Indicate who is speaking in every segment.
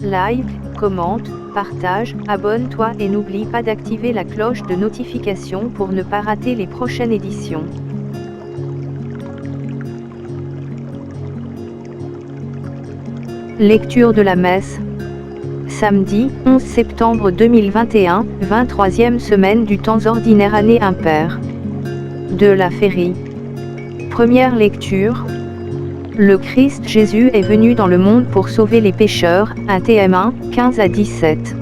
Speaker 1: Like, commente, partage, abonne-toi et n'oublie pas d'activer la cloche de notification pour ne pas rater les prochaines éditions. Lecture de la messe. Samedi, 11 septembre 2021, 23e semaine du temps ordinaire, année impaire. De la Férie. Première lecture. Le Christ Jésus est venu dans le monde pour sauver les pécheurs, 1 Tm 1, 15 à 17.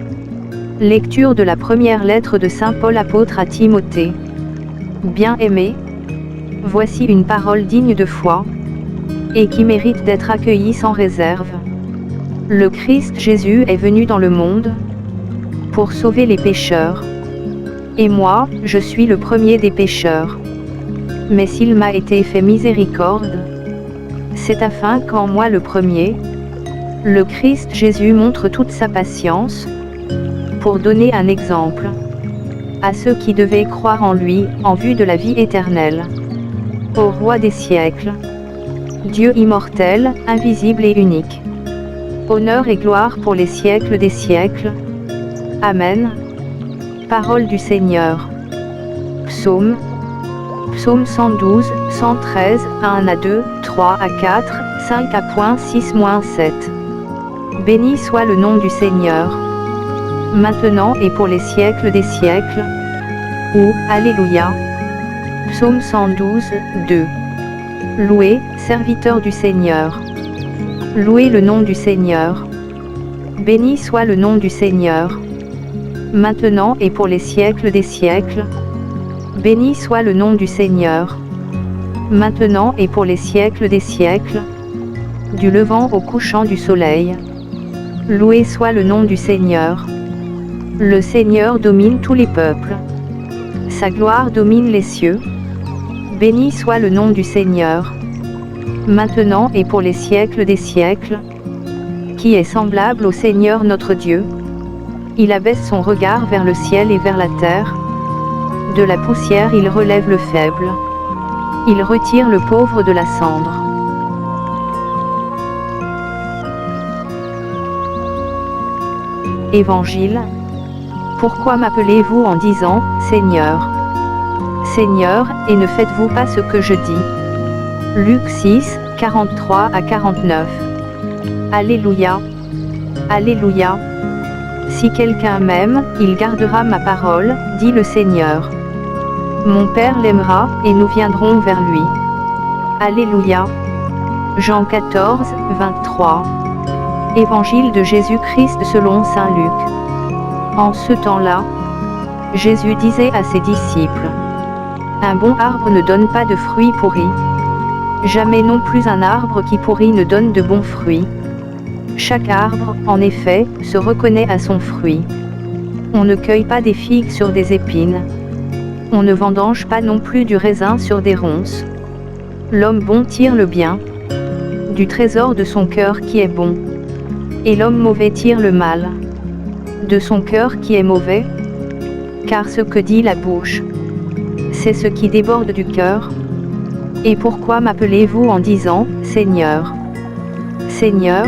Speaker 1: Lecture de la première lettre de Saint Paul apôtre à Timothée. Bien-aimé, voici une parole digne de foi, et qui mérite d'être accueillie sans réserve. Le Christ Jésus est venu dans le monde pour sauver les pécheurs. Et moi, je suis le premier des pécheurs. Mais s'il m'a été fait miséricorde, c'est afin qu'en moi le premier, le Christ Jésus montre toute sa patience, pour donner un exemple à ceux qui devaient croire en lui, en vue de la vie éternelle. Au Roi des siècles, Dieu immortel, invisible et unique. Honneur et gloire pour les siècles des siècles. Amen. Parole du Seigneur. Psaume 112, 113, 1 à 2, 3 à 4, 5 à 6 7. Béni soit le nom du Seigneur, maintenant et pour les siècles des siècles. Ou, Alléluia. Psaume 112, 2. Louez, serviteur du Seigneur. Louez le nom du Seigneur. Béni soit le nom du Seigneur, maintenant et pour les siècles des siècles. Béni soit le nom du Seigneur, maintenant et pour les siècles des siècles, du levant au couchant du soleil. Loué soit le nom du Seigneur. Le Seigneur domine tous les peuples. Sa gloire domine les cieux. Béni soit le nom du Seigneur, maintenant et pour les siècles des siècles. Qui est semblable au Seigneur notre Dieu? Il abaisse son regard vers le ciel et vers la terre. De la poussière il relève le faible. Il retire le pauvre de la cendre. Évangile. Pourquoi m'appelez-vous en disant, Seigneur, Seigneur, et ne faites-vous pas ce que je dis? Luc 6, 43 à 49. Alléluia. Alléluia. Si quelqu'un m'aime, il gardera ma parole, dit le Seigneur. Mon Père l'aimera, et nous viendrons vers lui. Alléluia. Jean 14, 23. Évangile de Jésus-Christ selon saint Luc. En ce temps-là, Jésus disait à ses disciples: un bon arbre ne donne pas de fruits pourris. Jamais non plus un arbre qui pourrit ne donne de bons fruits. Chaque arbre, en effet, se reconnaît à son fruit. On ne cueille pas des figues sur des épines. On ne vendange pas non plus du raisin sur des ronces. L'homme bon tire le bien du trésor de son cœur qui est bon. Et l'homme mauvais tire le mal de son cœur qui est mauvais. Car ce que dit la bouche, c'est ce qui déborde du cœur. Et pourquoi m'appelez-vous en disant, Seigneur, Seigneur,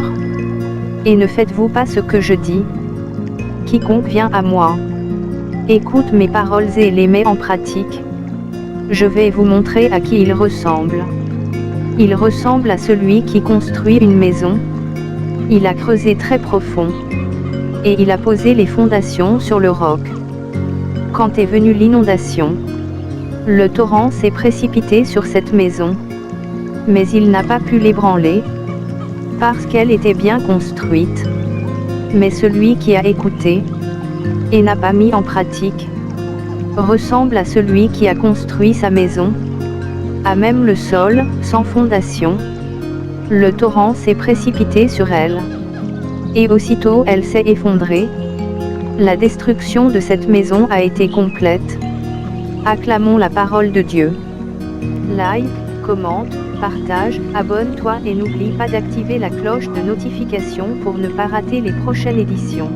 Speaker 1: et ne faites-vous pas ce que je dis? Quiconque vient à moi, écoute mes paroles et les met en pratique. Je vais vous montrer à qui il ressemble. Il ressemble à celui qui construit une maison. Il a creusé très profond, et il a posé les fondations sur le roc. Quand est venue l'inondation, le torrent s'est précipité sur cette maison, mais il n'a pas pu l'ébranler, parce qu'elle était bien construite. Mais celui qui a écouté, et n'a pas mis en pratique, ressemble à celui qui a construit sa maison, à même le sol, sans fondation. Le torrent s'est précipité sur elle, et aussitôt elle s'est effondrée. La destruction de cette maison a été complète. Acclamons la parole de Dieu. Like, commente, partage, abonne-toi et n'oublie pas d'activer la cloche de notification pour ne pas rater les prochaines éditions.